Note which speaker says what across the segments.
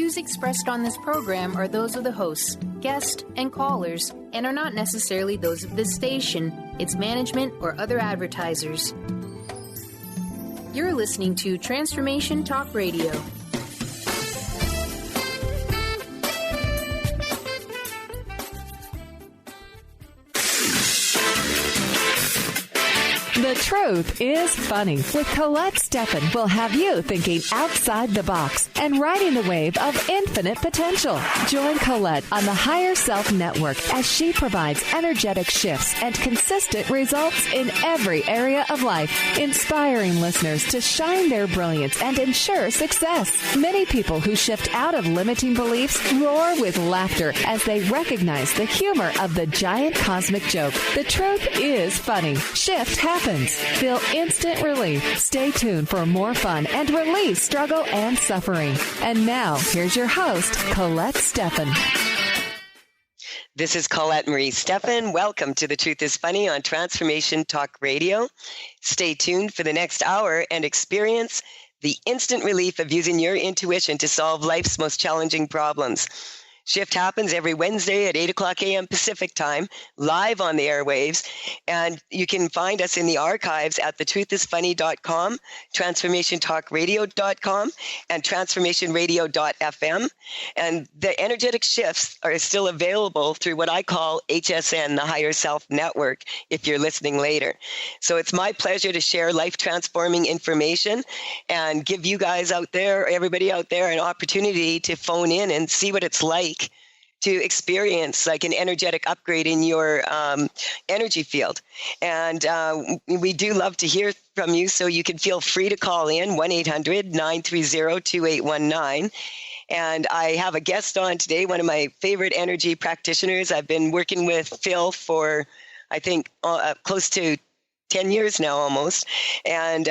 Speaker 1: views expressed on this program are those of the hosts, guests, and callers, and are not necessarily those of this station, its management, or other advertisers. You're listening to Transformation Talk Radio.
Speaker 2: The Truth is Funny with Colette Stefan will have you thinking outside the box and riding the wave of infinite potential. Join Colette on the Higher Self Network as she provides energetic shifts and consistent results in every area of life, inspiring listeners to shine their brilliance and ensure success. Many people who shift out of limiting beliefs roar with laughter as they recognize the humor of the giant cosmic joke. The truth is funny. Shift happens. Feel instant relief. Stay tuned for more fun and release struggle and suffering. And now, here's your host, Colette Stefan.
Speaker 3: This is Colette Marie Stefan. Welcome to The Truth is Funny on Transformation Talk Radio. Stay tuned for the next hour and experience the instant relief of using your intuition to solve life's most challenging problems. Shift happens every Wednesday at 8 o'clock a.m. Pacific time, live on the airwaves. And you can find us in the archives at thetruthisfunny.com, transformationtalkradio.com, and transformationradio.fm. And the energetic shifts are still available through what I call HSN, the Higher Self Network, if you're listening later. So it's my pleasure to share life-transforming information and give you guys out there, everybody out there, an opportunity to phone in and see what it's like to experience like an energetic upgrade in your energy field. And we do love to hear from you, so you can feel free to call in 1-800-930-2819. And I have a guest on today, one of my favorite energy practitioners. I've been working with Phil for, I think, close to 10 years now almost. And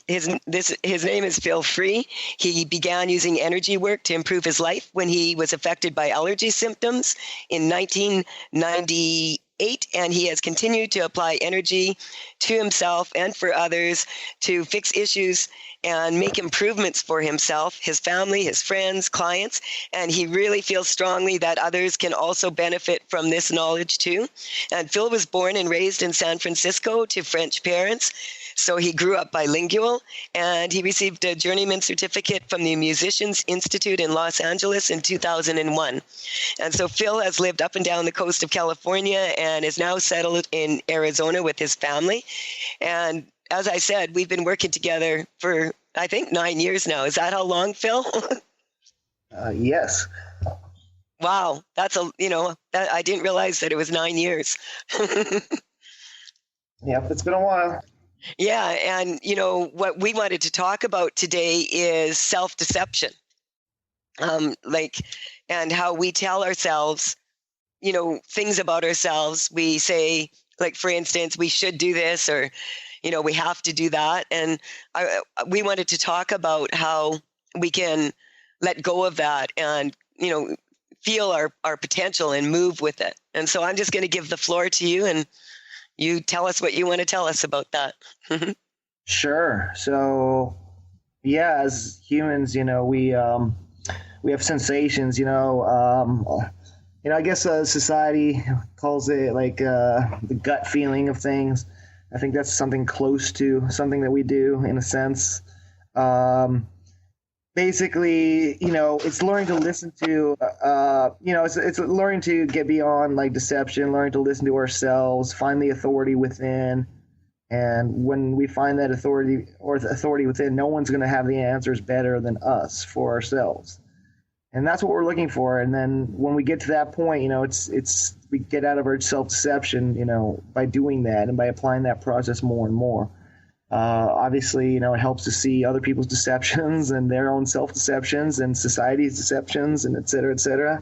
Speaker 3: his name is Phil Free. He began using energy work to improve his life when he was affected by allergy symptoms in 1998. And he has continued to apply energy to himself and for others to fix issues and make improvements for himself, his family, his friends, clients. And he really feels strongly that others can also benefit from this knowledge too. And Phil was born and raised in San Francisco to French parents. So he grew up bilingual, and he received a journeyman certificate from the Musicians Institute in Los Angeles in 2001. And so Phil has lived up and down the coast of California and is now settled in Arizona with his family. And as I said, we've been working together for, I think, 9 years now. Is that how long, Phil?
Speaker 4: Yes.
Speaker 3: Wow. That's I didn't realize that it was 9 years.
Speaker 4: Yep, it's been a while.
Speaker 3: Yeah. And, what we wanted to talk about today is self-deception. And how we tell ourselves, things about ourselves. We say, like, for instance, we should do this, or, we have to do that. And we wanted to talk about how we can let go of that and, feel our potential and move with it. And so I'm just going to give the floor to you, and you tell us what you want to tell us about that.
Speaker 4: Sure. So, yeah, as humans, we have sensations, I guess society calls it like the gut feeling of things. I think that's something close to something that we do in a sense. Basically, it's learning to listen to, it's learning to get beyond like deception, learning to listen to ourselves, find the authority within. And when we find that authority within, no one's going to have the answers better than us for ourselves. And that's what we're looking for. And then when we get to that point, we get out of our self-deception, by doing that and by applying that process more and more. Obviously, it helps to see other people's deceptions and their own self-deceptions and society's deceptions and et cetera, et cetera.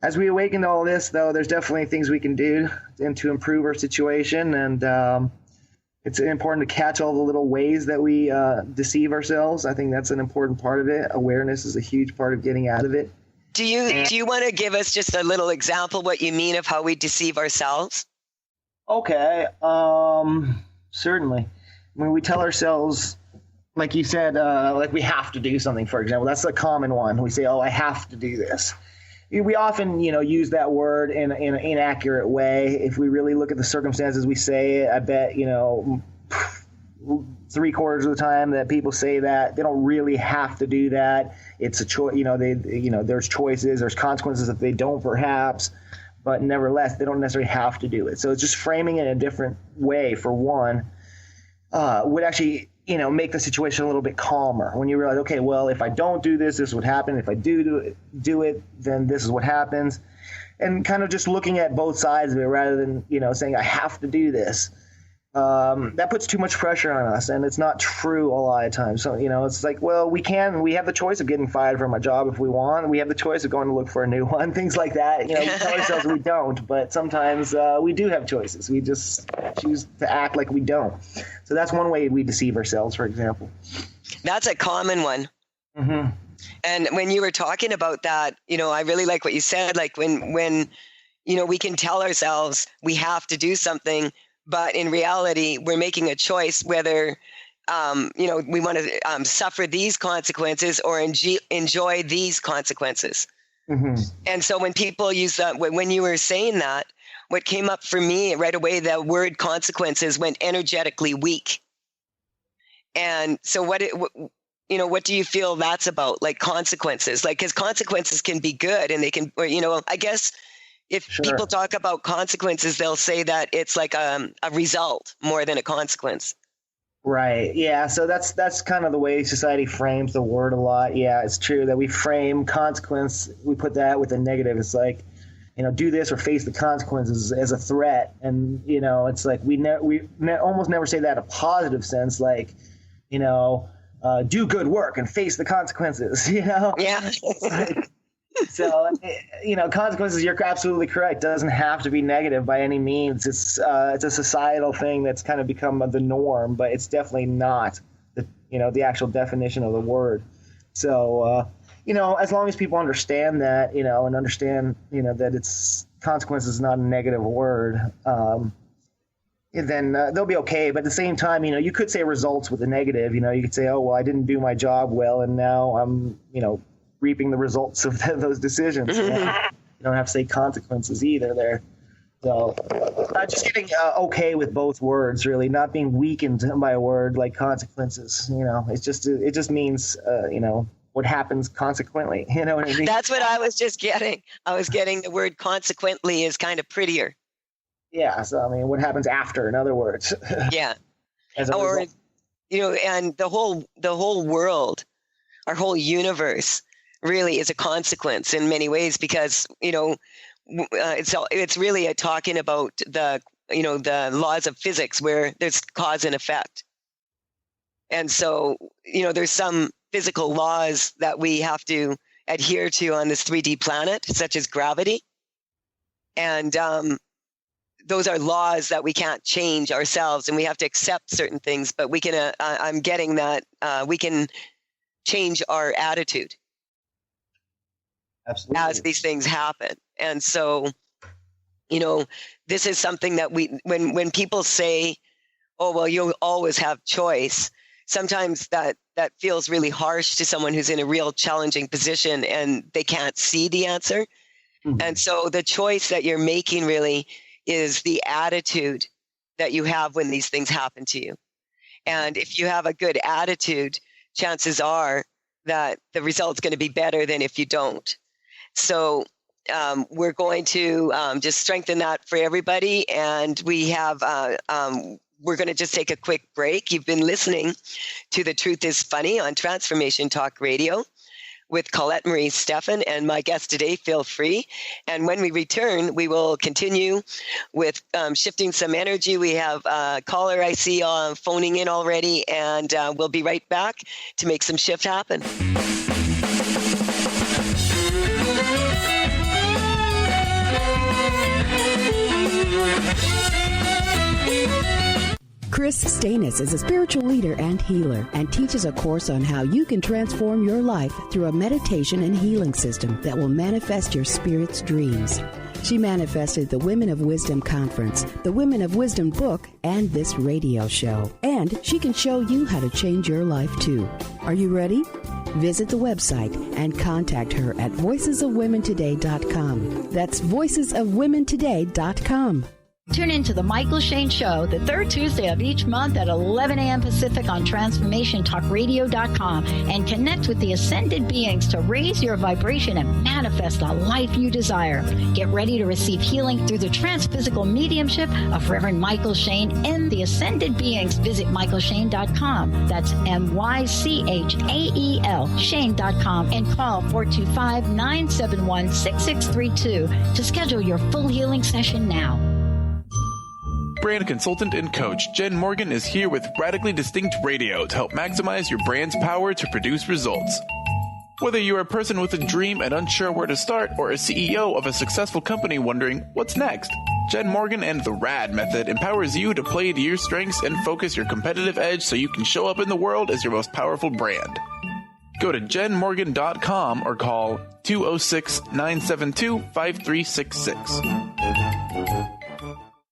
Speaker 4: As we awaken to all this, though, there's definitely things we can do to improve our situation. And it's important to catch all the little ways that we deceive ourselves. I think that's an important part of it. Awareness is a huge part of getting out of it.
Speaker 3: Do you want to give us just a little example what you mean of how we deceive ourselves?
Speaker 4: Okay, certainly. When we tell ourselves, like you said, like we have to do something, for example. That's a common one. We say, oh, I have to do this. We often, use that word in an inaccurate way. If we really look at the circumstances we say it, I bet, 3/4 of the time that people say that, they don't really have to do that. It's a choice, there's choices, there's consequences if they don't perhaps, but nevertheless, they don't necessarily have to do it. So just framing it in a different way, for one, would actually, make the situation a little bit calmer. When you realize, okay, well, if I don't do this, this would happen. If I do it, then this is what happens. And kind of just looking at both sides of it rather than, saying I have to do this. That puts too much pressure on us, and it's not true a lot of times. So, it's like, well, we have the choice of getting fired from a job if we want. We have the choice of going to look for a new one, things like that. We tell ourselves we don't, but sometimes we do have choices. We just choose to act like we don't. So that's one way we deceive ourselves, for example.
Speaker 3: That's a common one.
Speaker 4: Mm-hmm.
Speaker 3: And when you were talking about that, I really like what you said, like when we can tell ourselves we have to do something, but in reality, we're making a choice whether, we want to suffer these consequences or enjoy these consequences.
Speaker 4: Mm-hmm.
Speaker 3: And so when people use that, when you were saying that, what came up for me right away, the word consequences went energetically weak. And so what do you feel that's about? Like consequences, because consequences can be good and they can, I guess, if people talk about consequences, they'll say that it's like a result more than a consequence.
Speaker 4: Right. Yeah. So that's kind of the way society frames the word a lot. Yeah, it's true that we frame consequence. We put that with a negative. It's like, do this or face the consequences as a threat. And, it's like we almost never say that in a positive sense, like, do good work and face the consequences,
Speaker 3: Yeah.
Speaker 4: So, consequences, you're absolutely correct. Doesn't have to be negative by any means. It's a societal thing that's kind of become the norm, but it's definitely not the actual definition of the word. So, as long as people understand that, and understand, that it's consequences is not a negative word, then they'll be okay. But at the same time, you could say results with a negative. You could say, oh, well, I didn't do my job well, and now I'm, reaping the results of those decisions. You don't have to say consequences either there. So just getting okay with both words, really, not being weakened by a word like consequences. It just means, what happens consequently. You know what I mean? That's
Speaker 3: what I was just getting. I was getting the word consequently is kind of prettier.
Speaker 4: Yeah. So, what happens after, in other words.
Speaker 3: Yeah. Or, and the whole world, our whole universe, really is a consequence in many ways because, it's really talking about the laws of physics where there's cause and effect. And so, there's some physical laws that we have to adhere to on this 3D planet, such as gravity. And those are laws that we can't change ourselves, and we have to accept certain things, but we can, I'm getting that we can change our attitude.
Speaker 4: Absolutely.
Speaker 3: As these things happen. And so, this is something that when people say, oh, well, you'll always have choice, sometimes that feels really harsh to someone who's in a real challenging position and they can't see the answer. Mm-hmm. And so the choice that you're making really is the attitude that you have when these things happen to you. And if you have a good attitude, chances are that the result's going to be better than if you don't. So we're going to just strengthen that for everybody. And we have, we're going to just take a quick break. You've been listening to The Truth is Funny on Transformation Talk Radio with Colette Marie Stefan and my guest today, Phil Free. And when we return, we will continue with shifting some energy. We have a caller I see phoning in already, and we'll be right back to make some shift happen.
Speaker 5: Chris Stanis is a spiritual leader and healer and teaches a course on how you can transform your life through a meditation and healing system that will manifest your spirit's dreams. She manifested the Women of Wisdom Conference, the Women of Wisdom book, and this radio show. And she can show you how to change your life, too. Are you ready? Visit the website and contact her at voicesofwomentoday.com. That's voicesofwomentoday.com.
Speaker 6: Tune in to The Michael Shane Show, the third Tuesday of each month at 11 a.m. Pacific on TransformationTalkRadio.com, and connect with the ascended beings to raise your vibration and manifest the life you desire. Get ready to receive healing through the transphysical mediumship of Reverend Michael Shane and the ascended beings. Visit MichaelShane.com. That's MyChael, Shane.com, and call 425-971-6632 to schedule your full healing session now.
Speaker 7: Brand consultant and coach Jen Morgan is here with Radically Distinct Radio to help maximize your brand's power to produce results. Whether you're a person with a dream and unsure where to start, or a CEO of a successful company wondering what's next, Jen Morgan and the RAD method empowers you to play to your strengths and focus your competitive edge so you can show up in the world as your most powerful brand. Go to jenmorgan.com or call 206-972-5366.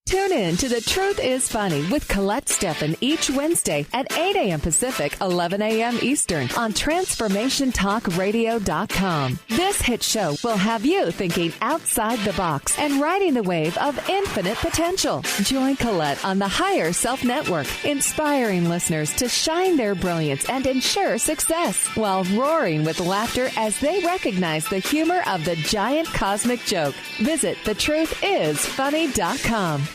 Speaker 2: Tune in to The Truth is Funny with Colette Stefan each Wednesday at 8 a.m. Pacific, 11 a.m. Eastern on TransformationTalkRadio.com. This hit show will have you thinking outside the box and riding the wave of infinite potential. Join Colette on the Higher Self Network, inspiring listeners to shine their brilliance and ensure success while roaring with laughter as they recognize the humor of the giant cosmic joke. Visit thetruthisfunny.com.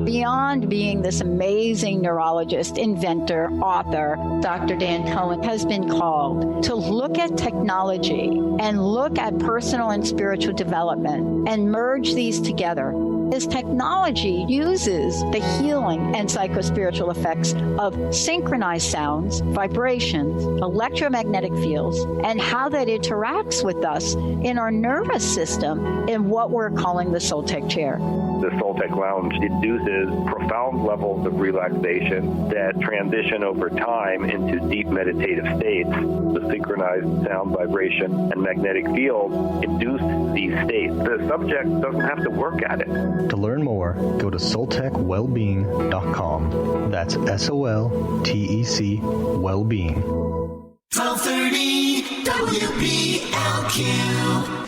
Speaker 6: Beyond being this amazing neurologist, inventor, author, Dr. Dan Cohen has been called to look at technology and look at personal and spiritual development and merge these together. His technology uses the healing and psychospiritual effects of synchronized sounds, vibrations, electromagnetic fields, and how that interacts with us in our nervous system in what we're calling the Soul Tech chair.
Speaker 8: The Soul Tech Lounge induces profound levels of relaxation that transition over time into deep meditative states. The synchronized sound, vibration, and magnetic field induce these states. The subject doesn't have to work at it.
Speaker 9: To learn more, go to SoltechWellbeing.com. That's SOLTEC Wellbeing.
Speaker 10: 1230 WPLQ.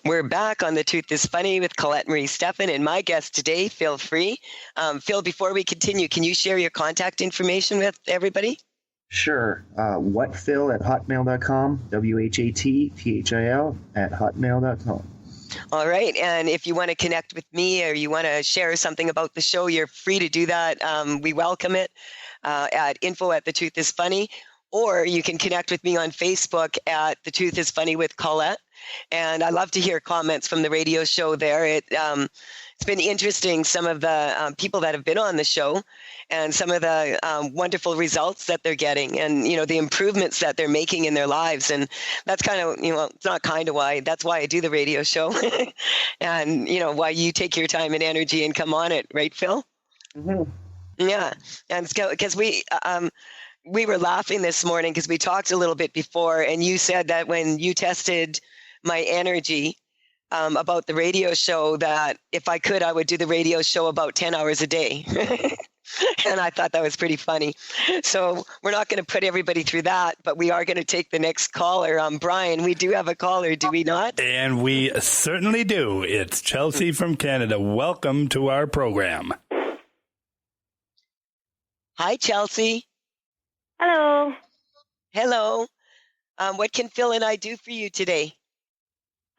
Speaker 3: We're back on The Truth is Funny with Colette Marie Stefan and my guest today, Phil Free. Phil, before we continue, can you share your contact information with everybody?
Speaker 4: Sure. Whatphil at hotmail.com, WHATPHIL at hotmail.com.
Speaker 3: All right. And if you want to connect with me or you want to share something about the show, you're free to do that. We welcome it at info@thetruthисfunny, or you can connect with me on Facebook at The Truth is Funny with Colette. And I love to hear comments from the radio show there. It's been interesting, some of the people that have been on the show and some of the wonderful results that they're getting and, the improvements that they're making in their lives. And that's kind of, it's not kind of why, that's why I do the radio show and, why you take your time and energy and come on it. Right, Phil?
Speaker 4: Mm-hmm.
Speaker 3: Yeah. And because we were laughing this morning because we talked a little bit before and you said that when you tested my energy about the radio show, that if I could, I would do the radio show about 10 hours a day. And I thought that was pretty funny. So we're not going to put everybody through that, but we are going to take the next caller. Brian, we do have a caller, do we not?
Speaker 11: And we certainly do. It's Chelsea from Canada. Welcome to our program.
Speaker 3: Hi, Chelsea.
Speaker 12: Hello.
Speaker 3: Hello. What can Phil and I do for you today?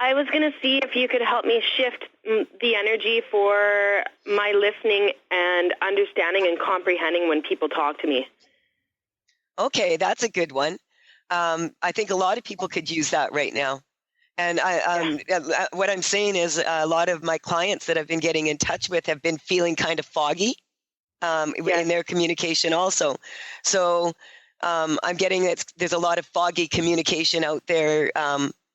Speaker 12: I was going to see if you could help me shift the energy for my listening and understanding and comprehending when people talk to me.
Speaker 3: Okay, that's a good one. I think a lot of people could use that right now. And what I'm saying is a lot of my clients that I've been getting in touch with have been feeling kind of foggy in their communication also. So I'm getting that there's a lot of foggy communication out there,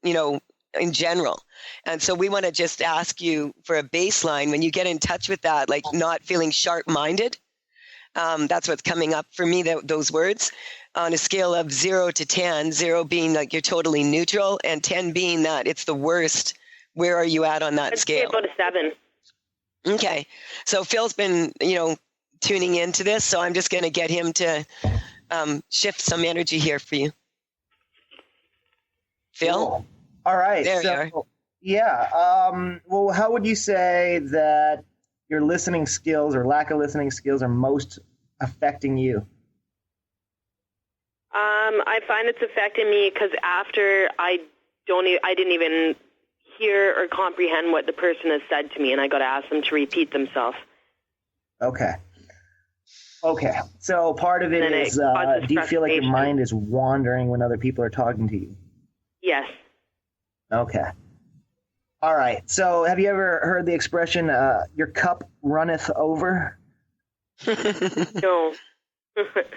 Speaker 3: in general. And so we want to just ask you for a baseline when you get in touch with that, like not feeling sharp-minded. That's what's coming up for me, those words, on a scale of 0 to 10, 0 being like you're totally neutral and 10 being that it's the worst. Where are you at on that scale?
Speaker 12: About a 7.
Speaker 3: Okay. So Phil's been, tuning into this, so I'm just going to get him to shift some energy here for you. Phil?
Speaker 4: Cool. All right.
Speaker 3: There you are.
Speaker 4: Yeah. Well, how would you say that your listening skills or lack of listening skills are most affecting you?
Speaker 12: I find it's affecting me because after I didn't even hear or comprehend what the person has said to me, and I got to ask them to repeat themselves.
Speaker 4: Okay. So part of it is, do you feel like your mind is wandering when other people are talking to you?
Speaker 12: Yes.
Speaker 4: Okay. All right. So have you ever heard the expression, your cup runneth over?
Speaker 12: No.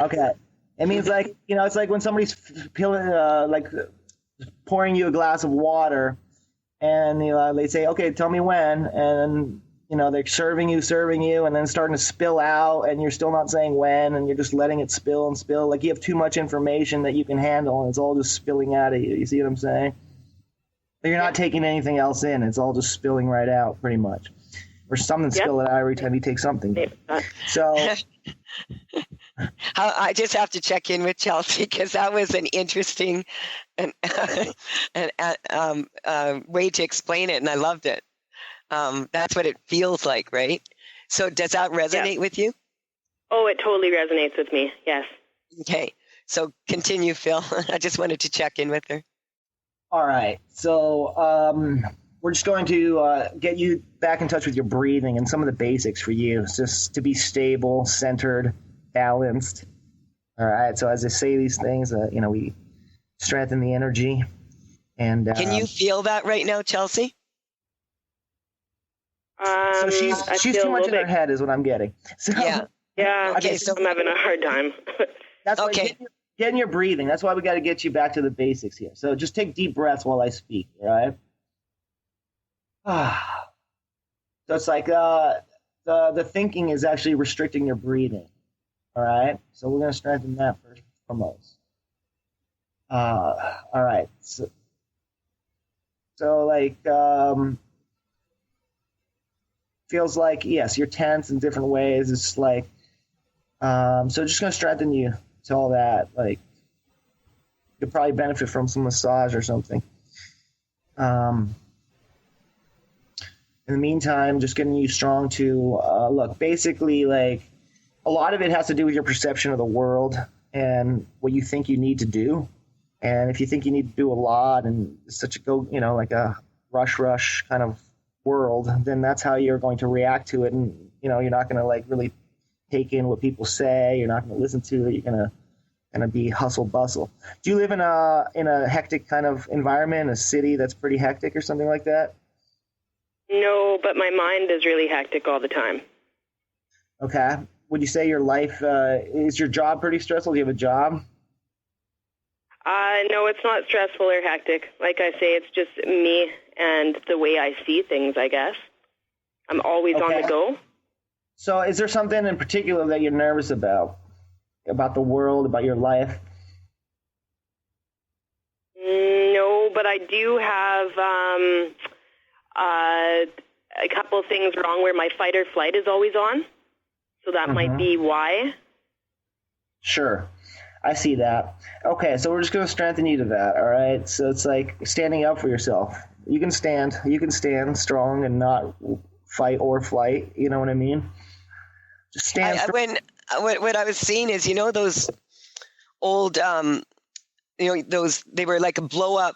Speaker 4: Okay. It means like, it's like when somebody's pouring you a glass of water and they say, okay, tell me when. And, they're serving you and then starting to spill out and you're still not saying when and you're just letting it spill and spill. Like you have too much information that you can handle and it's all just spilling out of you. You see what I'm saying? But you're not taking anything else in. It's all just spilling right out pretty much. Or something spilling out every time you take something. So
Speaker 3: I just have to check in with Chelsea because that was an interesting way to explain it, and I loved it. That's what it feels like, right? So does that resonate with you?
Speaker 12: Oh, it totally resonates with me, yes.
Speaker 3: Okay, so continue, Phil. I just wanted to check in with her.
Speaker 4: All right, so we're just going to get you back in touch with your breathing and some of the basics for you, just to be stable, centered, balanced. All right, so as I say these things, we strengthen the energy. And
Speaker 3: can you feel that right now, Chelsea?
Speaker 4: So she's too much in her head is what I'm getting. So,
Speaker 12: yeah. Okay, so I'm having a hard time.
Speaker 4: That's okay. Get in your breathing. That's why we got to get you back to the basics here. So just take deep breaths while I speak, all right? So it's like the thinking is actually restricting your breathing, all right? So we're going to strengthen that first and foremost. All right. So like feels like, yes, you're tense in different ways. It's like, so just going to strengthen you to all that. Like, you'll probably benefit from some massage or something. In the meantime, just getting you strong to, look, basically, like, a lot of it has to do with your perception of the world and what you think you need to do. And if you think you need to do a lot and it's such a like a rush kind of world, then that's how you're going to react to it. And, you're not going to like really take in what people say. You're not going to listen to it. You're going to be hustle bustle. Do you live in a hectic kind of environment, a city that's pretty hectic or something like that?
Speaker 12: No, but my mind is really hectic all the time.
Speaker 4: Okay. Would you say your life, is your job pretty stressful? Do you have a job?
Speaker 12: No, it's not stressful or hectic. Like I say, it's just me and the way I see things, I guess. I'm always on the go.
Speaker 4: So is there something in particular that you're nervous about the world, about your life?
Speaker 12: No, but I do have a couple of things wrong where my fight or flight is always on. So that might be why. Sure.
Speaker 4: I see that. Okay, so we're just going to strengthen you to that, all right? So it's like standing up for yourself. You can stand strong and not fight or flight. You know what I mean? Just stand strong.
Speaker 3: What I was seeing is, those old, those, they were like a blow-up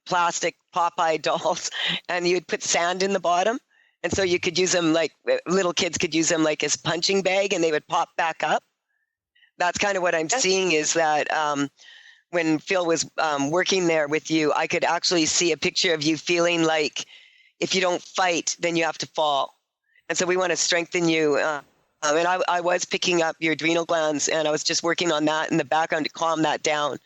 Speaker 3: plastic Popeye dolls, and you'd put sand in the bottom. And so you could use them like, little kids could use them like as punching bag, and they would pop back up. That's kind of what I'm seeing is that when Phil was working there with you, I could actually see a picture of you feeling like if you don't fight, then you have to fall. And so we want to strengthen you And I was picking up your adrenal glands, and I was just working on that in the background to calm that down.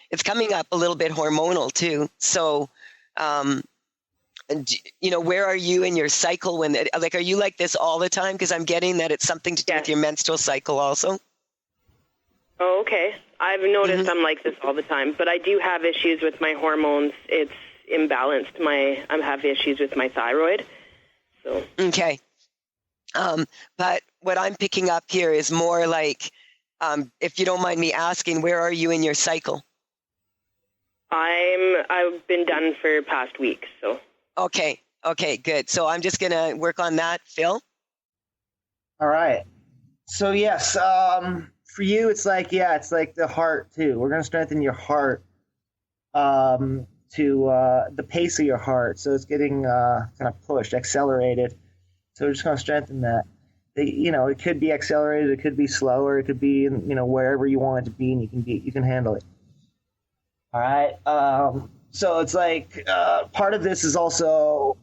Speaker 3: It's coming up a little bit hormonal too. So, where are you in your cycle when, are you like this all the time? Because I'm getting that it's something to do with your menstrual cycle also.
Speaker 12: Oh, okay. I've noticed I'm like this all the time, but I do have issues with my hormones. It's imbalanced. I have issues with my thyroid. So. Okay. But what I'm picking up here is more like, if you don't mind me asking, where are you in your cycle? I've been done for past weeks, so. Okay, good. So I'm just going to work on that, Phil.
Speaker 4: All right. So yes, for you, it's like the heart too. We're going to strengthen your heart to the pace of your heart. So it's getting kind of pushed, accelerated. So we're just going to strengthen that. It could be accelerated, it could be slower, it could be wherever you want it to be, and you can handle it. All right. So it's like part of this is also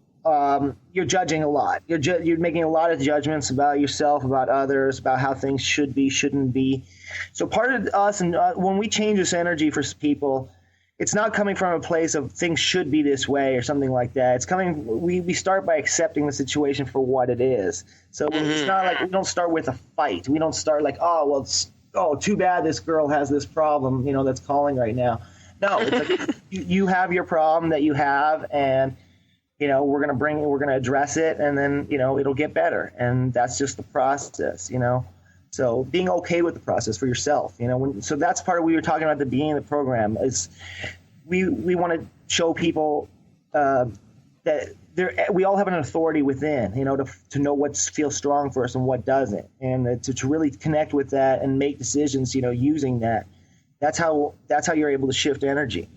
Speaker 4: you're judging a lot. You're making a lot of judgments about yourself, about others, about how things should be, shouldn't be. So part of us, and when we change this energy for people, it's not coming from a place of things should be this way or something like that. It's coming. We start by accepting the situation for what it is. So it's not like we don't start with a fight. We don't start like, too bad this girl has this problem, that's calling right now. No, it's like you have your problem that you have, and we're gonna address it, and then it'll get better, and that's just the process, So being okay with the process for yourself, so that's part of what we were talking about at the beginning of the program is we want to show people that we all have an authority within, to know what feels strong for us and what doesn't, and to really connect with that and make decisions, using that. That's how you're able to shift energy.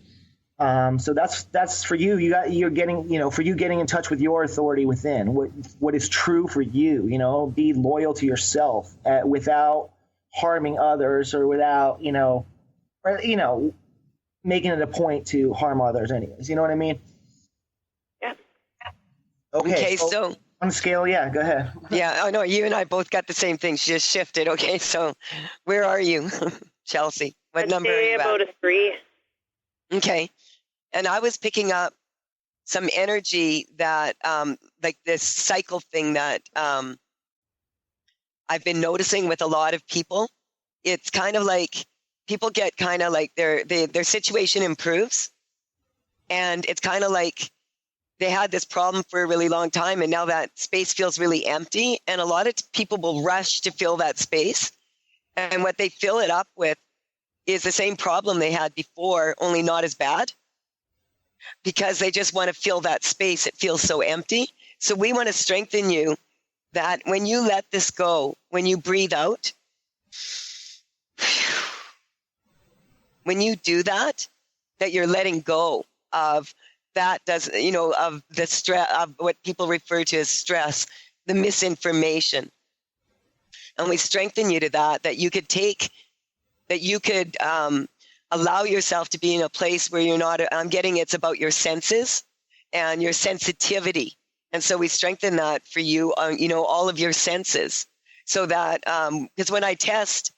Speaker 4: So that's for you. You're getting, for you getting in touch with your authority within, what is true for you, be loyal to yourself without harming others or without, making it a point to harm others anyways. You know what I mean?
Speaker 12: Yeah.
Speaker 3: Okay. So
Speaker 4: on the scale, yeah, go ahead.
Speaker 3: Yeah. I know you and I both got the same thing. She just shifted. Okay. So where are you, Chelsea? What number are you
Speaker 12: about
Speaker 3: at?
Speaker 12: A 3.
Speaker 3: Okay. And I was picking up some energy that, like this cycle thing that I've been noticing with a lot of people. It's kind of like people get kind of like their situation improves. And it's kind of like they had this problem for a really long time, and now that space feels really empty. And a lot of people will rush to fill that space. And what they fill it up with is the same problem they had before, only not as bad, because they just want to fill that space. It feels so empty. So we want to strengthen you that when you let this go, when you breathe out, when you do that, that you're letting go of that of the stress, of what people refer to as stress, the misinformation. And we strengthen you to that you could allow yourself to be in a place where you're not, I'm getting it's about your senses and your sensitivity. And so we strengthen that for you, all of your senses, so that, because when I test,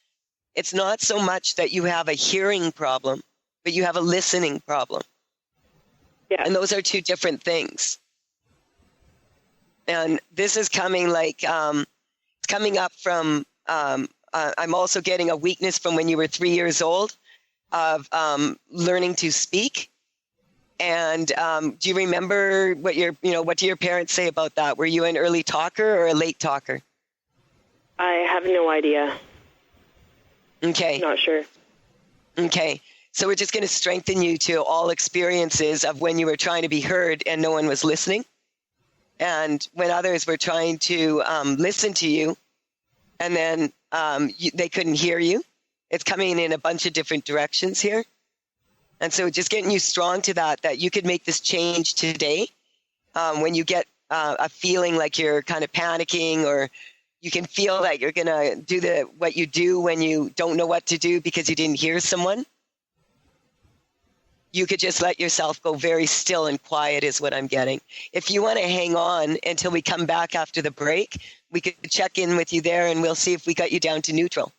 Speaker 3: it's not so much that you have a hearing problem, but you have a listening problem. Yeah. And those are two different things. And this is coming like, it's coming up from, I'm also getting a weakness from when you were 3 years old of learning to speak. And do you remember what do your parents say about that? Were you an early talker or a late talker?
Speaker 12: I have no idea.
Speaker 3: Okay.
Speaker 12: Not sure.
Speaker 3: Okay. So we're just going to strengthen you to all experiences of when you were trying to be heard and no one was listening. And when others were trying to listen to you and then they couldn't hear you. It's coming in a bunch of different directions here. And so just getting you strong to that you could make this change today. When you get a feeling like you're kind of panicking, or you can feel that you're going to do what you do when you don't know what to do because you didn't hear someone. You could just let yourself go very still and quiet is what I'm getting. If you want to hang on until we come back after the break, we could check in with you there, and we'll see if we got you down to neutral.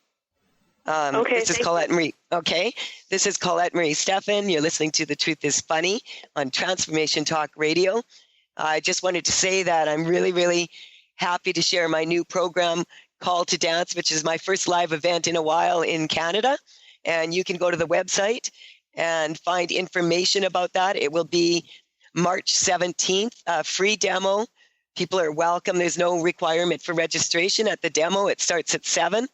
Speaker 12: Okay.
Speaker 3: This is Colette Marie. Okay. This is Colette Marie Stefan. You're listening to The Truth is Funny on Transformation Talk Radio. I just wanted to say that I'm really, really happy to share my new program, Call to Dance, which is my first live event in a while in Canada. And you can go to the website and find information about that. It will be March 17th, a free demo. People are welcome. There's no requirement for registration at the demo. It starts at 7.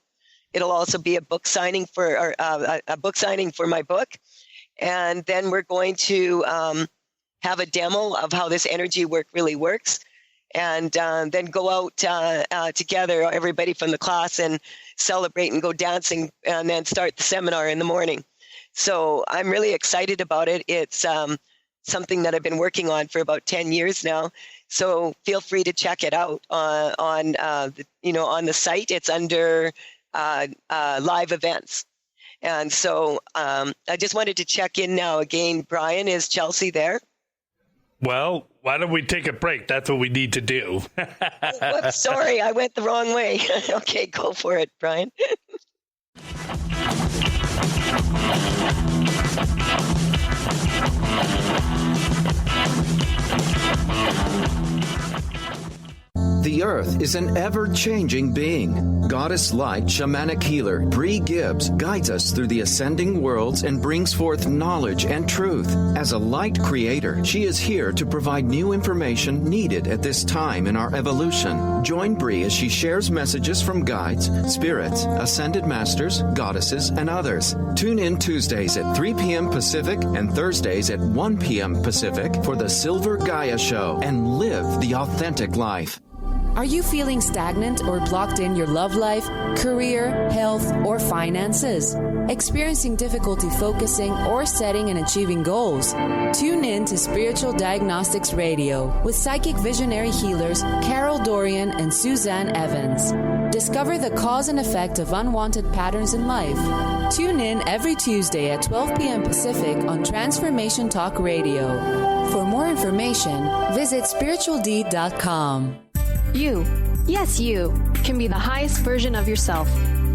Speaker 3: It'll also be a book signing for my book. And then we're going to have a demo of how this energy work really works. And then go out together, everybody from the class, and celebrate and go dancing, and then start the seminar in the morning. So I'm really excited about it. It's something that I've been working on for about 10 years now. So feel free to check it out on the site. It's under live events. And so I just wanted to check in now again. Brian, is Chelsea there?
Speaker 11: Well, why don't we take a break? That's what we need to do.
Speaker 3: Whoops, sorry, I went the wrong way. Okay, go for it, Brian.
Speaker 13: The Earth is an ever-changing being. Goddess light shamanic healer Bree Gibbs guides us through the ascending worlds and brings forth knowledge and truth. As a light creator, she is here to provide new information needed at this time in our evolution. Join Bree as she shares messages from guides, spirits, ascended masters, goddesses, and others. Tune in Tuesdays at 3 p.m. Pacific and Thursdays at 1 p.m. Pacific for the Silver Gaia Show and live the authentic life.
Speaker 2: Are you feeling stagnant or blocked in your love life, career, health, or finances? Experiencing difficulty focusing or setting and achieving goals? Tune in to Spiritual Diagnostics Radio with psychic visionary healers Carol Dorian and Suzanne Evans. Discover the cause and effect of unwanted patterns in life. Tune in every Tuesday at 12 p.m. Pacific on Transformation Talk Radio. For more information, visit spiritualdeed.com.
Speaker 14: You, yes you, can be the highest version of yourself.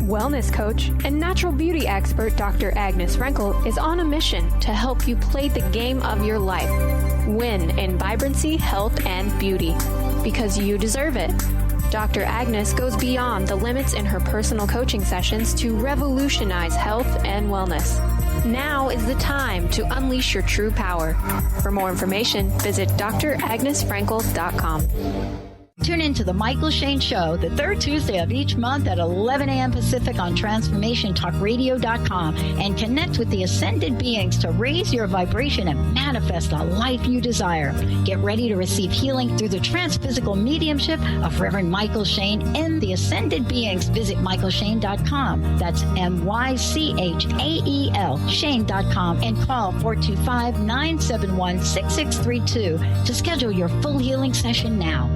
Speaker 14: Wellness coach and natural beauty expert Dr. Agnes Frenkel is on a mission to help you play the game of your life. Win in vibrancy, health, and beauty. Because you deserve it. Dr. Agnes goes beyond the limits in her personal coaching sessions to revolutionize health and wellness. Now is the time to unleash your true power. For more information, visit dragnesfrankel.com.
Speaker 6: Tune in to The Michael Shane Show, the third Tuesday of each month at 11 a.m. Pacific on TransformationTalkRadio.com and connect with the ascended beings to raise your vibration and manifest the life you desire. Get ready to receive healing through the transphysical mediumship of Reverend Michael Shane and the ascended beings. Visit MichaelShane.com. That's MyChael, Shane.com, and call 425-971-6632 to schedule your full healing session now.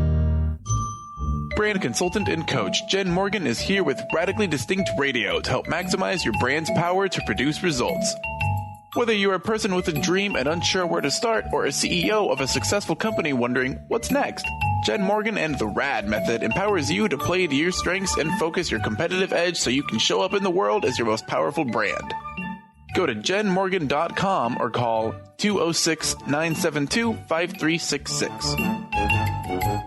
Speaker 7: Brand consultant and coach Jen Morgan is here with Radically Distinct Radio to help maximize your brand's power to produce results. Whether you're a person with a dream and unsure where to start, or a CEO of a successful company wondering what's next, Jen Morgan and the RAD method empowers you to play to your strengths and focus your competitive edge so you can show up in the world as your most powerful brand. Go to jenmorgan.com or call 206-972-5366.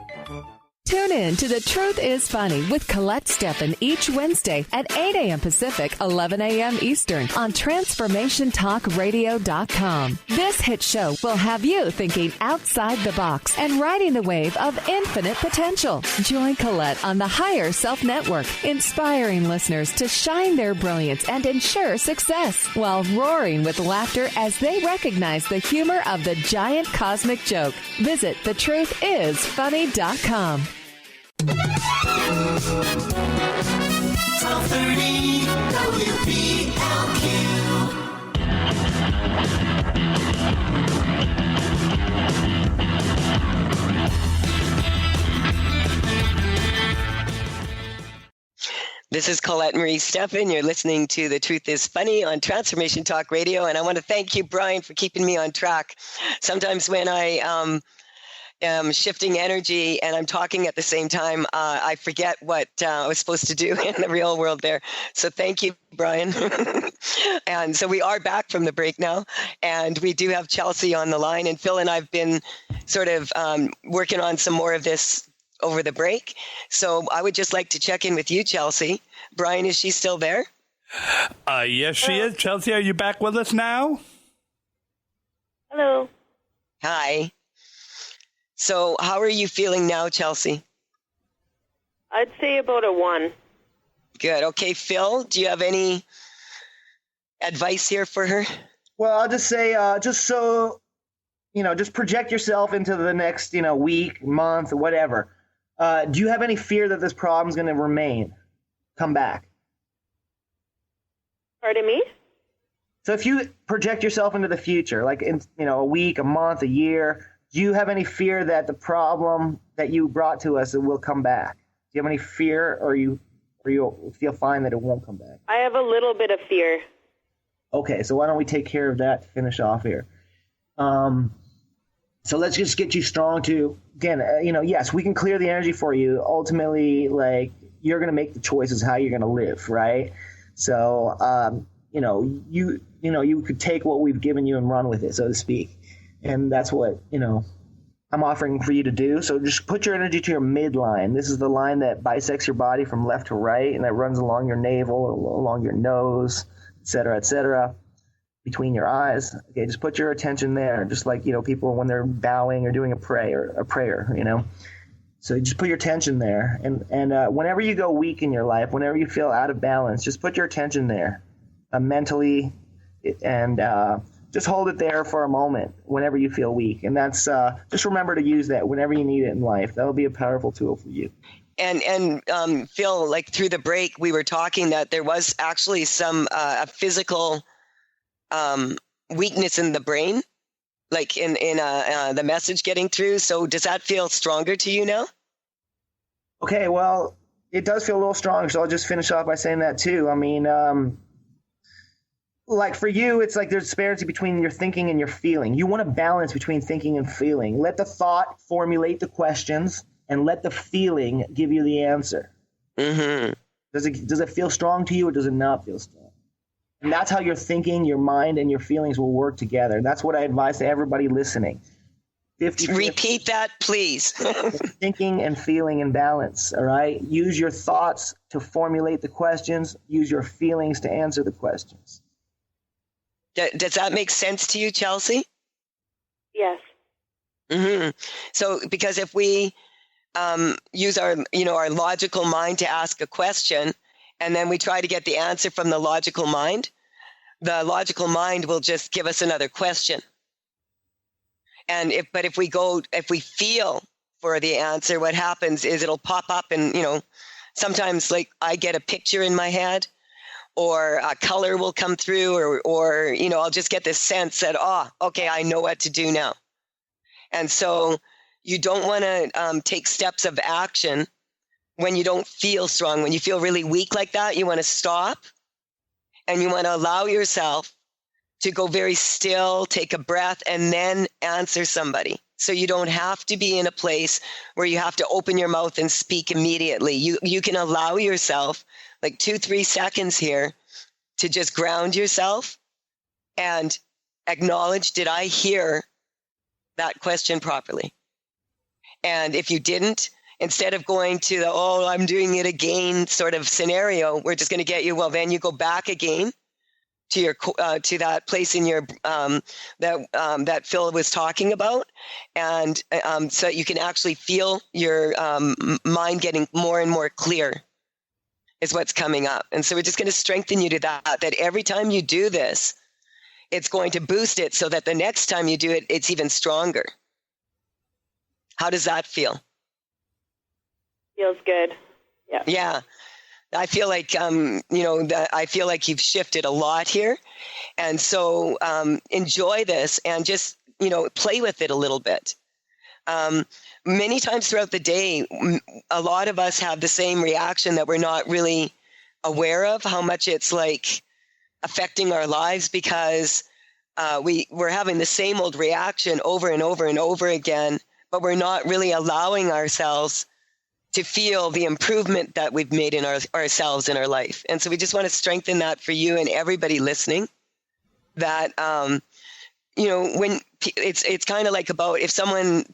Speaker 2: Tune in to The Truth is Funny with Colette Stefan each Wednesday at 8 a.m. Pacific, 11 a.m. Eastern on TransformationTalkRadio.com. This hit show will have you thinking outside the box and riding the wave of infinite potential. Join Colette on the Higher Self Network, inspiring listeners to shine their brilliance and ensure success while roaring with laughter as they recognize the humor of the giant cosmic joke. Visit thetruthисfunny.com.
Speaker 10: 1230 WPLQ.
Speaker 3: This is Colette Marie Stefan. You're listening to The Truth is Funny on Transformation Talk Radio. And I want to thank you, Brian, for keeping me on track. Sometimes when I shifting energy and I'm talking at the same time, I forget what I was supposed to do in the real world there. So thank you, Brian. And so we are back from the break now, and we do have Chelsea on the line, and Phil and I have been sort of working on some more of this over the break. So I would just like to check in with you, Chelsea. Brian, is she still there?
Speaker 11: Yes, she is. Chelsea, are you back with us now?
Speaker 12: Hello.
Speaker 3: Hi. So how are you feeling now, Chelsea?
Speaker 12: I'd say about a 1.
Speaker 3: Good. Okay, Phil, do you have any advice here for her?
Speaker 4: Well, I'll just say, just project yourself into the next, week, month, whatever. Do you have any fear that this problem's going to come back?
Speaker 12: Pardon me?
Speaker 4: So if you project yourself into the future, like in, a week, a month, a year, do you have any fear that the problem that you brought to us will come back? Do you have any fear, or you feel fine that it won't come back?
Speaker 12: I have a little bit of fear.
Speaker 4: Okay, so why don't we take care of that to finish off here? So let's just get you strong to, again, yes, we can clear the energy for you. Ultimately, like, you're going to make the choices how you're going to live, right? So, you could take what we've given you and run with it, so to speak. And that's what, I'm offering for you to do. So just put your energy to your midline. This is the line that bisects your body from left to right, and that runs along your navel, along your nose, et cetera, between your eyes. Okay, just put your attention there, just like, people when they're bowing or doing a prayer, So just put your attention there. And whenever you go weak in your life, whenever you feel out of balance, just put your attention there mentally, and just hold it there for a moment whenever you feel weak. And that's just remember to use that whenever you need it in life. That'll be a powerful tool for you.
Speaker 3: And Phil, like through the break, we were talking that there was actually some a physical weakness in the brain, like in the message getting through. So does that feel stronger to you now?
Speaker 4: Okay, well, it does feel a little stronger. So I'll just finish off by saying that too. I mean, like for you, it's like there's disparity between your thinking and your feeling. You want a balance between thinking and feeling. Let the thought formulate the questions, and let the feeling give you the answer.
Speaker 3: Mm-hmm.
Speaker 4: Does it feel strong to you, or does it not feel strong? And that's how your thinking, your mind, and your feelings will work together. That's what I advise to everybody listening. 50/50.
Speaker 3: Repeat that, please.
Speaker 4: Thinking and feeling in balance, all right? Use your thoughts to formulate the questions. Use your feelings to answer the questions.
Speaker 3: Does that make sense to you, Chelsea?
Speaker 12: Yes.
Speaker 3: Mm-hmm. So, because if we use our logical mind to ask a question, and then we try to get the answer from the logical mind will just give us another question. And if we feel for the answer, what happens is it'll pop up, and sometimes like I get a picture in my head, or a color will come through, or I'll just get this sense that, okay, I know what to do now. And so you don't want to take steps of action when you don't feel strong. When you feel really weak like that, you want to stop, and you want to allow yourself to go very still, take a breath, and then answer somebody. So you don't have to be in a place where you have to open your mouth and speak immediately. You can allow yourself like 2-3 seconds here to just ground yourself and acknowledge, did I hear that question properly? And if you didn't, instead of going to the, I'm doing it again sort of scenario, we're just going to get you, well, then you go back again to your to that place in your that Phil was talking about, and so you can actually feel your mind getting more and more clear is what's coming up. And so we're just going to strengthen you to that every time you do this, it's going to boost it so that the next time you do it, it's even stronger. How does that feel?
Speaker 12: Feels good. Yeah.
Speaker 3: Yeah. I feel like, I feel like you've shifted a lot here. And so enjoy this and just, play with it a little bit. Many times throughout the day, a lot of us have the same reaction that we're not really aware of, how much it's like affecting our lives, because we're having the same old reaction over and over and over again, but we're not really allowing ourselves to feel the improvement that we've made in ourselves in our life. And so we just want to strengthen that for you and everybody listening, that, when it's kind of like about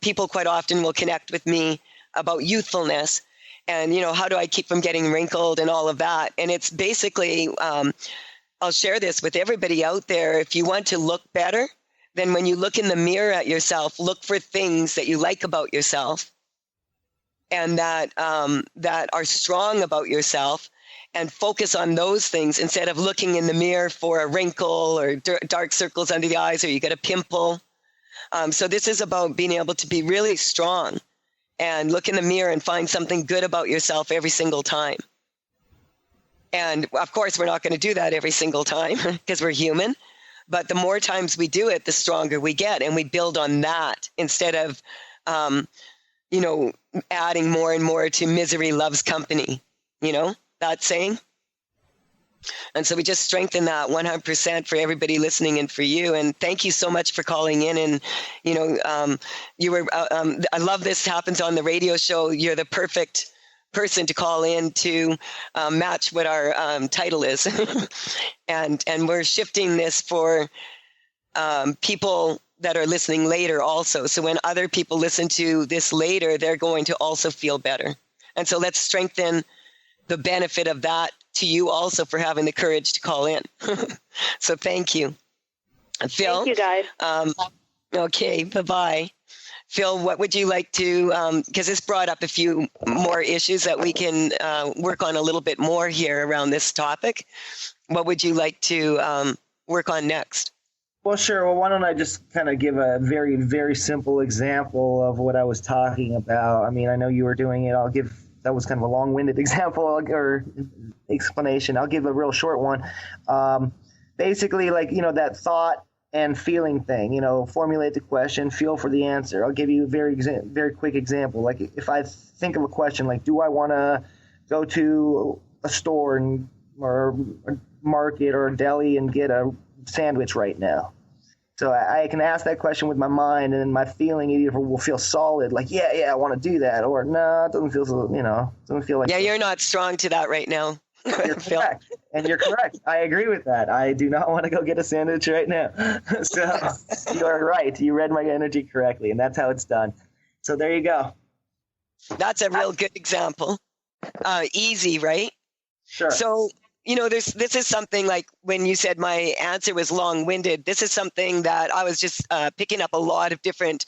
Speaker 3: people quite often will connect with me about youthfulness and, how do I keep from getting wrinkled and all of that. And it's basically, I'll share this with everybody out there. If you want to look better, then when you look in the mirror at yourself, look for things that you like about yourself and that are strong about yourself, and focus on those things instead of looking in the mirror for a wrinkle or dark circles under the eyes, or you get a pimple. So this is about being able to be really strong and look in the mirror and find something good about yourself every single time. And of course, we're not going to do that every single time because we're human. But the more times we do it, the stronger we get. And we build on that instead of, adding more and more to misery loves company, that saying. And so we just strengthen that 100% for everybody listening and for you. And thank you so much for calling in. And, you were, I love this happens on the radio show. You're the perfect person to call in to match what our title is. and we're shifting this for people that are listening later also. So when other people listen to this later, they're going to also feel better. And so let's strengthen the benefit of that to you also for having the courage to call in. So thank you. Phil?
Speaker 12: Thank you, guys.
Speaker 3: Okay, bye-bye. Phil, what would you like to, because this brought up a few more issues that we can work on a little bit more here around this topic. What would you like to work on next?
Speaker 4: Well, sure. Well, why don't I just kind of give a very, very simple example of what I was talking about? I mean, I know you were doing it. That was kind of a long-winded example or explanation. I'll give a real short one. Basically, that thought and feeling thing, formulate the question, feel for the answer. I'll give you a very quick example. Like if I think of a question, like, do I want to go to a store or a market or a deli and get a sandwich right now? So I can ask that question with my mind, and then my feeling either will feel solid, like, yeah, I want to do that, or no, it doesn't feel so, doesn't feel like.
Speaker 3: Yeah, you're not strong to that right now.
Speaker 4: You're correct. And you're correct. I agree with that. I do not want to go get a sandwich right now. So you are right. You read my energy correctly, and that's how it's done. So there you go.
Speaker 3: That's a real good example. Easy, right?
Speaker 4: Sure.
Speaker 3: So, this is something like when you said my answer was long-winded, this is something that I was just picking up a lot of different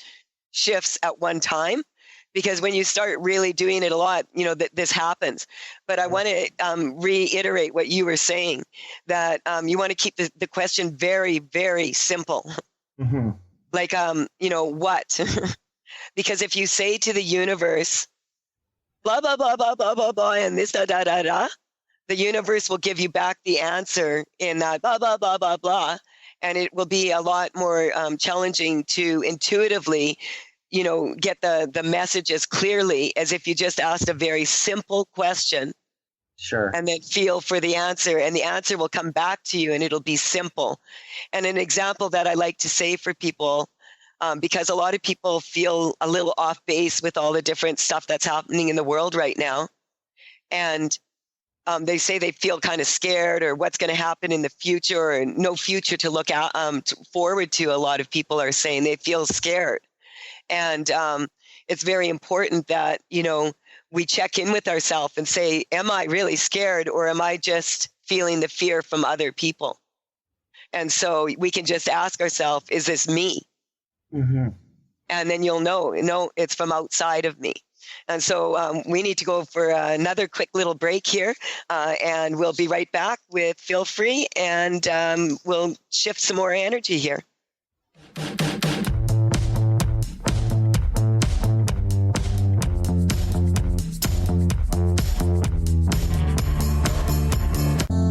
Speaker 3: shifts at one time, because when you start really doing it a lot, this happens. But I want to reiterate what you were saying, that you want to keep the question very, very simple.
Speaker 4: Mm-hmm.
Speaker 3: Like, what? Because if you say to the universe, blah, blah, blah, blah, blah, blah, blah, and this, da, da, da, da, the universe will give you back the answer in that blah, blah, blah, blah, blah. And it will be a lot more challenging to intuitively, get the messages clearly, as if you just asked a very simple question.
Speaker 4: Sure.
Speaker 3: And then feel for the answer, and the answer will come back to you, and it'll be simple. And an example that I like to say for people, because a lot of people feel a little off base with all the different stuff that's happening in the world right now. And they say they feel kind of scared, or what's going to happen in the future, or no future to look out forward to. A lot of people are saying they feel scared. And it's very important that, we check in with ourselves and say, am I really scared, or am I just feeling the fear from other people? And so we can just ask ourselves, is this me?
Speaker 4: Mm-hmm.
Speaker 3: And then you'll know, no, it's from outside of me. And so we need to go for another quick little break here, and we'll be right back with Feel Free, and we'll shift some more energy here.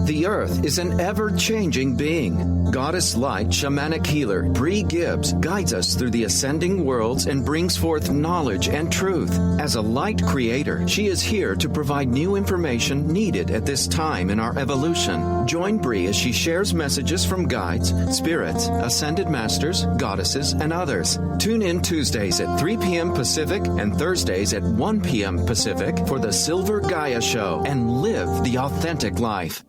Speaker 13: The Earth is an ever-changing being. Goddess Light Shamanic Healer Bree Gibbs guides us through the ascending worlds and brings forth knowledge and truth. As a light creator, she is here to provide new information needed at this time in our evolution. Join Bree as she shares messages from guides, spirits, ascended masters, goddesses, and others. Tune in Tuesdays at 3 p.m. Pacific and Thursdays at 1 p.m. Pacific for the Silver Gaia Show and live the authentic life.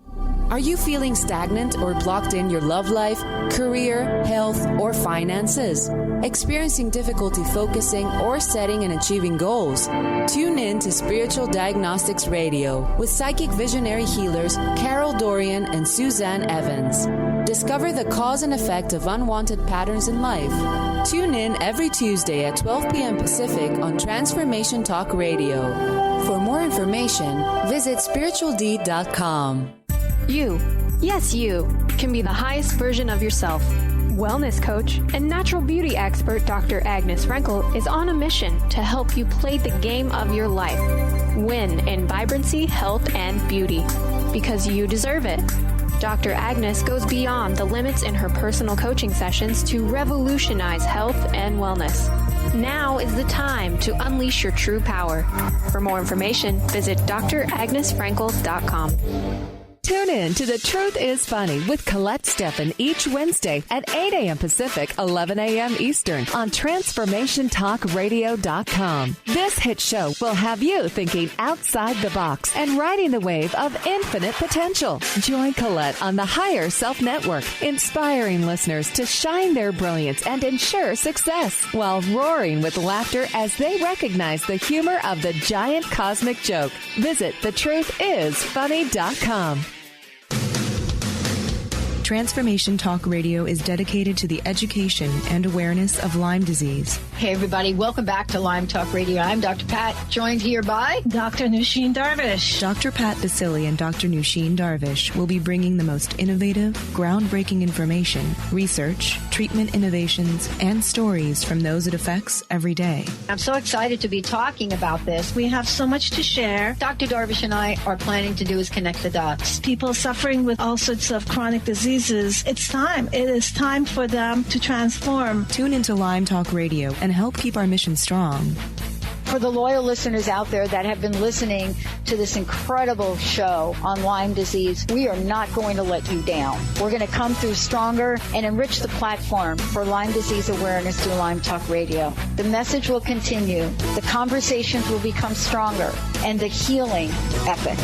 Speaker 2: Are you feeling stagnant or blocked in your love life, career, health, or finances? Experiencing difficulty focusing or setting and achieving goals? Tune in to Spiritual Diagnostics Radio with psychic visionary healers Carol Dorian and Suzanne Evans. Discover the cause and effect of unwanted patterns in life. Tune in every Tuesday at 12 p.m. Pacific on Transformation Talk Radio. For more information, visit spiritualdeed.com.
Speaker 14: You, yes you, can be the highest version of yourself. Wellness coach and natural beauty expert Dr. Agnes Renkel is on a mission to help you play the game of your life. Win in vibrancy, health, and beauty. Because you deserve it. Dr. Agnes goes beyond the limits in her personal coaching sessions to revolutionize health and wellness. Now is the time to unleash your true power. For more information, visit dragnesfrankel.com.
Speaker 2: Tune in to The Truth is Funny with Colette Stefan each Wednesday at 8 a.m. Pacific, 11 a.m. Eastern on TransformationTalkRadio.com. This hit show will have you thinking outside the box and riding the wave of infinite potential. Join Colette on the Higher Self Network, inspiring listeners to shine their brilliance and ensure success while roaring with laughter as they recognize the humor of the giant cosmic joke. Visit thetruthisfunny.com.
Speaker 15: Transformation Talk Radio is dedicated to the education and awareness of Lyme disease.
Speaker 6: Hey, everybody. Welcome back to Lyme Talk Radio. I'm Dr. Pat, joined here by
Speaker 15: Dr. Nusheen Darvish. Dr. Pat Basili and Dr. Nusheen Darvish will be bringing the most innovative, groundbreaking information, research, treatment innovations, and stories from those it affects every day.
Speaker 6: I'm so excited to be talking about this.
Speaker 15: We have so much to share.
Speaker 6: Dr. Darvish and I are planning to do is connect the dots.
Speaker 15: People suffering with all sorts of chronic diseases, it's time. It is time for them to transform. Tune into Lyme Talk Radio and help keep our mission strong.
Speaker 6: For the loyal listeners out there that have been listening to this incredible show on Lyme disease, we are not going to let you down. We're going to come through stronger and enrich the platform for Lyme disease awareness through Lyme Talk Radio. The message will continue, the conversations will become stronger, and the healing epic.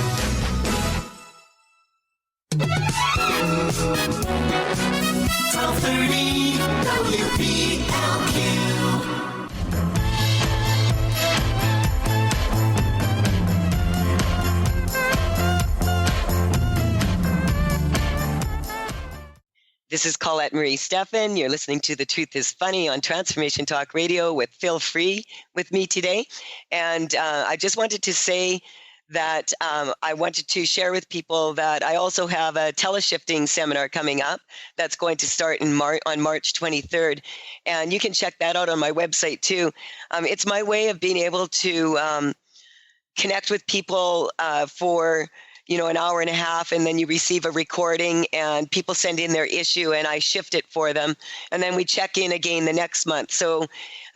Speaker 10: 1230 WPLQ.
Speaker 3: This is Colette Marie Stefan. You're listening to The Truth is Funny on Transformation Talk Radio with Phil Free with me today. And I just wanted to say that I wanted to share with people that I also have a teleshifting seminar coming up that's going to start on March 23rd. And you can check that out on my website too. It's my way of being able to connect with people for an hour and a half, and then you receive a recording and people send in their issue and I shift it for them. And then we check in again the next month. So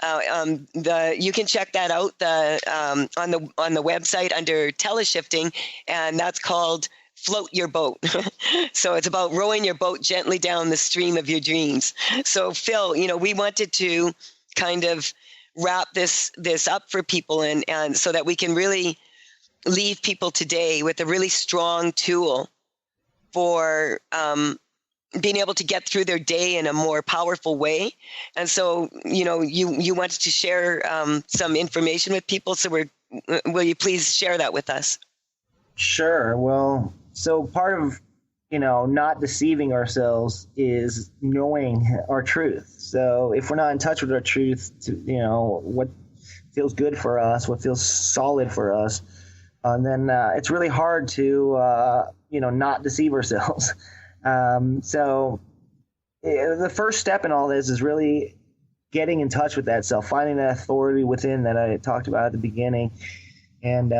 Speaker 3: you can check that out on the website under teleshifting, and that's called Float Your Boat. So it's about rowing your boat gently down the stream of your dreams. So Phil, we wanted to kind of wrap this up for people and so that we can really leave people today with a really strong tool for being able to get through their day in a more powerful way. And so, you wanted to share some information with people. So will you please share that with us?
Speaker 4: Sure. Well, so part of, not deceiving ourselves is knowing our truth. So if we're not in touch with our truth, what feels good for us, what feels solid for us, then it's really hard to, not deceive ourselves. So the first step in all this is really getting in touch with that self, finding that authority within that I talked about at the beginning, and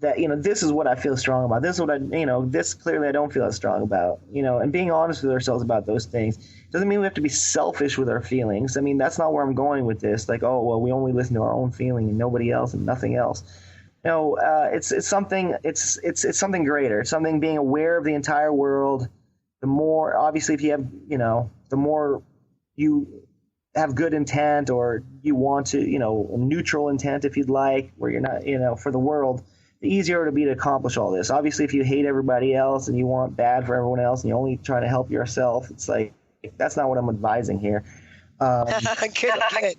Speaker 4: that, this is what I feel strong about. This is what this clearly I don't feel as strong about, and being honest with ourselves about those things. Doesn't mean we have to be selfish with our feelings. I mean, that's not where I'm going with this. Like, oh, well, we only listen to our own feeling and nobody else and nothing else. No, it's something greater. It's something being aware of the entire world. The more, obviously, if you have, the more you have good intent, or you want to, a neutral intent, if you'd like, where you're not, for the world, the easier it'll be to accomplish all this. Obviously, if you hate everybody else and you want bad for everyone else and you only try to help yourself, it's like, that's not what I'm advising here.
Speaker 3: Good.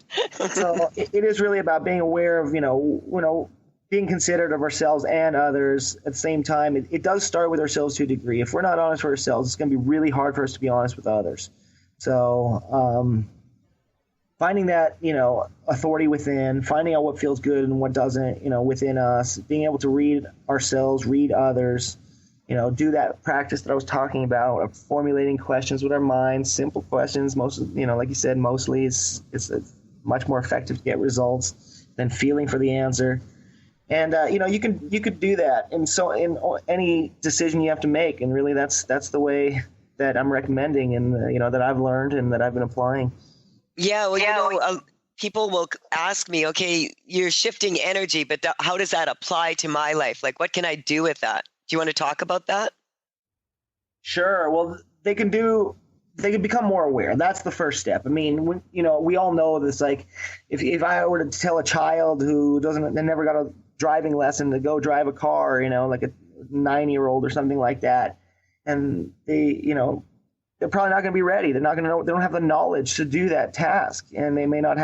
Speaker 4: So it is really about being aware of, being considerate of ourselves and others. At the same time, it does start with ourselves to a degree. If we're not honest with ourselves, it's going to be really hard for us to be honest with others. So finding that, authority within, finding out what feels good and what doesn't, within us, being able to read ourselves, read others, do that practice that I was talking about of formulating questions with our minds, simple questions. Most, like you said, mostly it's much more effective to get results than feeling for the answer. And, you could do that. And so in any decision you have to make, and really that's the way that I'm recommending and, that I've learned and that I've been applying.
Speaker 3: Yeah. Well, people will ask me, okay, you're shifting energy, but how does that apply to my life? Like, what can I do with that? Do you want to talk about that?
Speaker 4: Sure. Well, they can become more aware. That's the first step. I mean, we all know this, like if I were to tell a child who never got a driving lesson to go drive a car, like a 9-year-old or something like that, and they're probably not going to be ready. They're not going to know. They don't have the knowledge to do that task, and they might not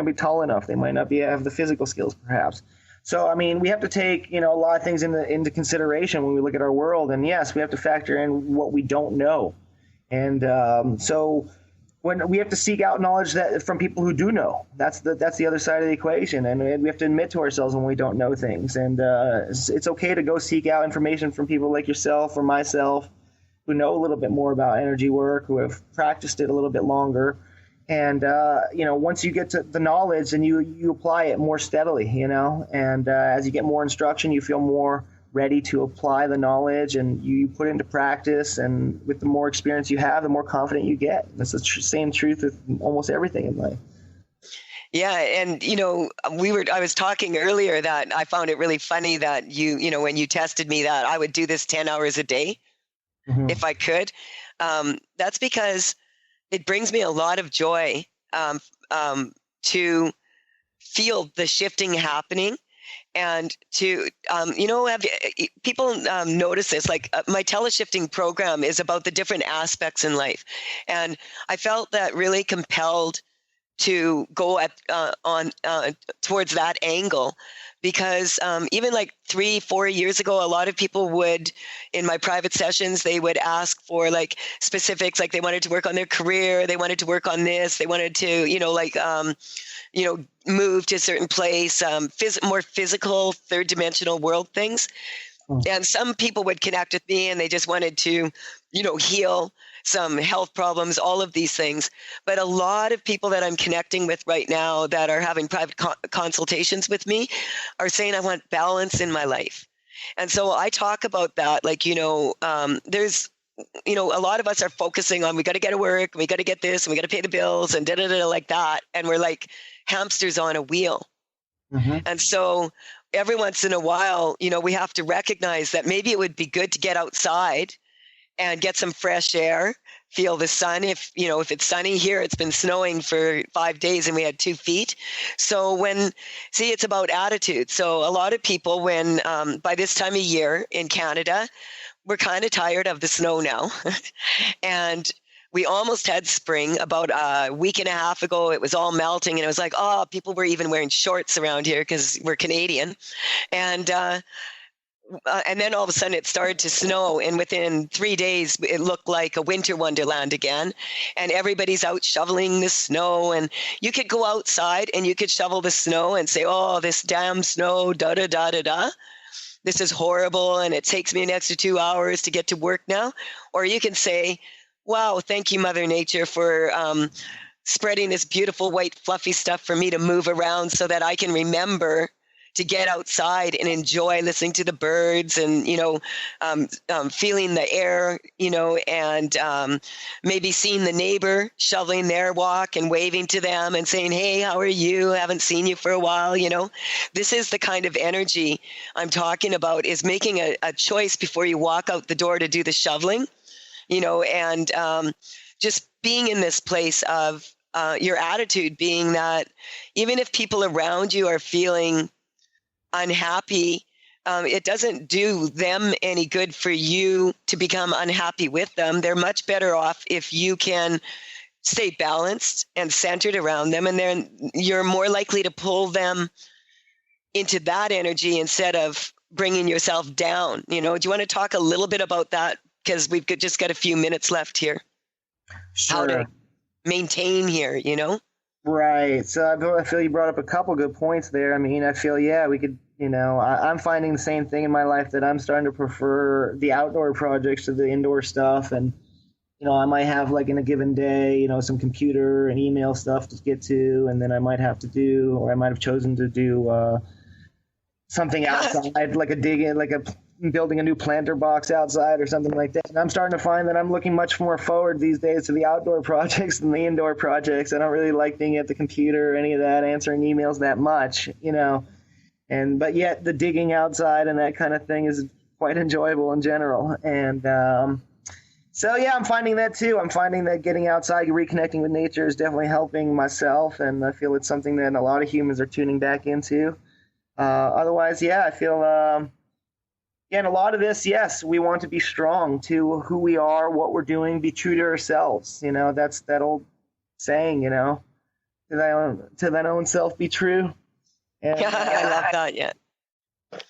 Speaker 4: be tall enough. They might not have the physical skills, perhaps. So, I mean, we have to take, a lot of things into consideration when we look at our world. And yes, we have to factor in what we don't know. And so when we have to seek out knowledge from people who do know, that's the other side of the equation. And we have to admit to ourselves when we don't know things. And it's okay to go seek out information from people like yourself or myself who know a little bit more about energy work, who have practiced it a little bit longer. And, once you get to the knowledge, then you apply it more steadily, and as you get more instruction, you feel more ready to apply the knowledge, and you put it into practice. And with the more experience you have, the more confident you get. That's the same truth with almost everything in life.
Speaker 3: Yeah. And, I was talking earlier that I found it really funny that when you tested me that I would do this 10 hours a day, if I could. That's because it brings me a lot of joy to feel the shifting happening, and to have people notice this. Like my teleshifting program is about the different aspects in life, and I felt that really compelled to go towards that angle. Because even like 3-4 years ago, a lot of people would, in my private sessions, they would ask for like specifics, like they wanted to work on their career, they wanted to work on this, they wanted to, move to a certain place, more physical, third dimensional world things. And some people would connect with me and they just wanted to, heal some health problems, all of these things. But a lot of people that I'm connecting with right now that are having private consultations with me are saying, I want balance in my life. And so I talk about that, like, there's, a lot of us are focusing on, we got to get to work, we got to get this, and we got to pay the bills and like that. And we're like hamsters on a wheel. And so every once in a while, we have to recognize that maybe it would be good to get outside and get some fresh air, feel the sun. If it's sunny here, it's been snowing for 5 days and we had 2 feet. So it's about attitude. So a lot of people, when by this time of year in Canada, we're kind of tired of the snow now. And we almost had spring about a week and a half ago. It was all melting and it was like, people were even wearing shorts around here because we're Canadian. And then all of a sudden it started to snow, and within 3 days it looked like a winter wonderland again, and everybody's out shoveling the snow. And you could go outside and you could shovel the snow and say, oh, this damn snow, this is horrible, and it takes me an extra 2 hours to get to work now. Or you can say, wow, thank you, Mother Nature, for spreading this beautiful white fluffy stuff for me to move around so that I can remember to get outside and enjoy listening to the birds and, feeling the air, and maybe seeing the neighbor shoveling their walk and waving to them and saying, hey, how are you? I haven't seen you for a while. This is the kind of energy I'm talking about, is making a choice before you walk out the door to do the shoveling, and just being in this place of your attitude being that even if people around you are feeling unhappy, it doesn't do them any good for you to become unhappy with them. They're much better off if you can stay balanced and centered around them, and then you're more likely to pull them into that energy instead of bringing yourself down. Do you want to talk a little bit about that? Because we've just got a few minutes left here.
Speaker 4: Sure.
Speaker 3: How to maintain here,
Speaker 4: Right. So I feel you brought up a couple good points there. I mean, I feel, we could, I'm finding the same thing in my life, that I'm starting to prefer the outdoor projects to the indoor stuff. And, I might have, like, in a given day, some computer and email stuff to get to, and then I might have chosen to do something outside, like building a new planter box outside or something like that. And I'm starting to find that I'm looking much more forward these days to the outdoor projects than the indoor projects. I don't really like being at the computer or any of that, answering emails that much, but yet the digging outside and that kind of thing is quite enjoyable in general. And I'm finding that too. I'm finding that getting outside, reconnecting with nature is definitely helping myself. And I feel it's something that a lot of humans are tuning back into. Otherwise, I feel, and a lot of this, yes, we want to be strong to who we are, what we're doing, be true to ourselves. That's that old saying, to thine own self be true. And,
Speaker 3: I love that, yeah.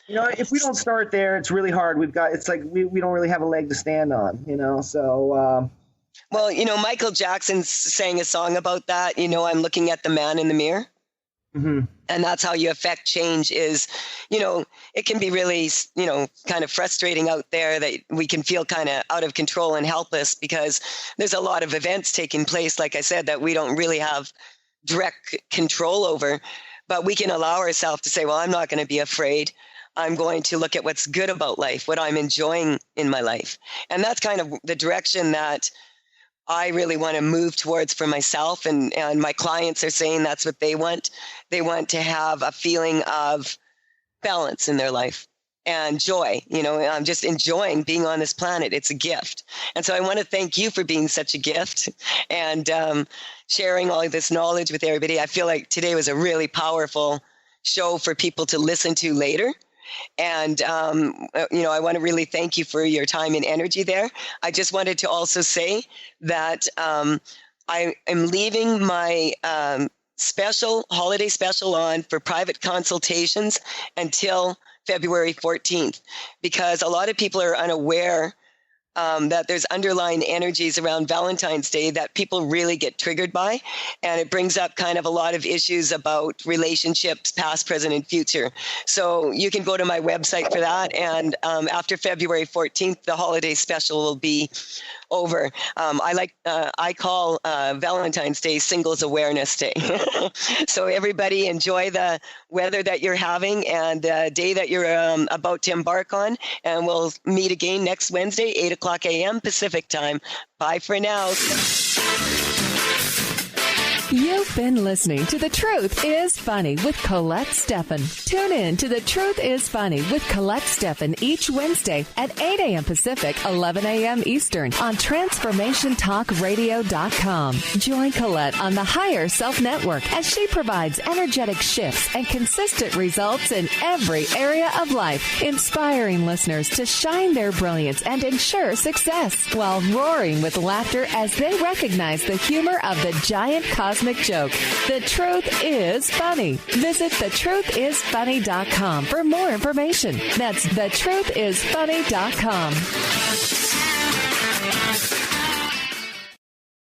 Speaker 4: If we don't start there, it's really hard. It's like we don't really have a leg to stand on, so.
Speaker 3: Well, Michael Jackson sang a song about that, I'm looking at the man in the mirror.
Speaker 4: Mm-hmm.
Speaker 3: And that's how you affect change is, it can be really, kind of frustrating out there that we can feel kind of out of control and helpless because there's a lot of events taking place, like I said, that we don't really have direct control over. But we can allow ourselves to say, well, I'm not going to be afraid. I'm going to look at what's good about life, what I'm enjoying in my life. And that's kind of the direction that I really want to move towards for myself. And my clients are saying that's what they want. They want to have a feeling of balance in their life and joy. I'm just enjoying being on this planet. It's a gift. And so I want to thank you for being such a gift and sharing all of this knowledge with everybody. I feel like today was a really powerful show for people to listen to later. And, I want to really thank you for your time and energy there. I just wanted to also say that I am leaving my holiday special on for private consultations until February 14th, because a lot of people are unaware that there's underlying energies around Valentine's Day that people really get triggered by. And it brings up kind of a lot of issues about relationships, past, present, and future. So you can go to my website for that. And after February 14th, the holiday special will be over. I call Valentine's Day Singles Awareness Day. So everybody enjoy the weather that you're having and the day that you're about to embark on. And we'll meet again next Wednesday, 8:00 a.m. Pacific time. Bye for now.
Speaker 2: You've been listening to The Truth is Funny with Colette Stefan. Tune in to The Truth is Funny with Colette Stefan each Wednesday at 8 a.m. Pacific, 11 a.m. Eastern on TransformationTalkRadio.com. Join Colette on the Higher Self Network as she provides energetic shifts and consistent results in every area of life, inspiring listeners to shine their brilliance and ensure success while roaring with laughter as they recognize the humor of the giant cosmic joke. The Truth is Funny. Visit thetruthisfunny.com for more information. That's thetruthisfunny.com.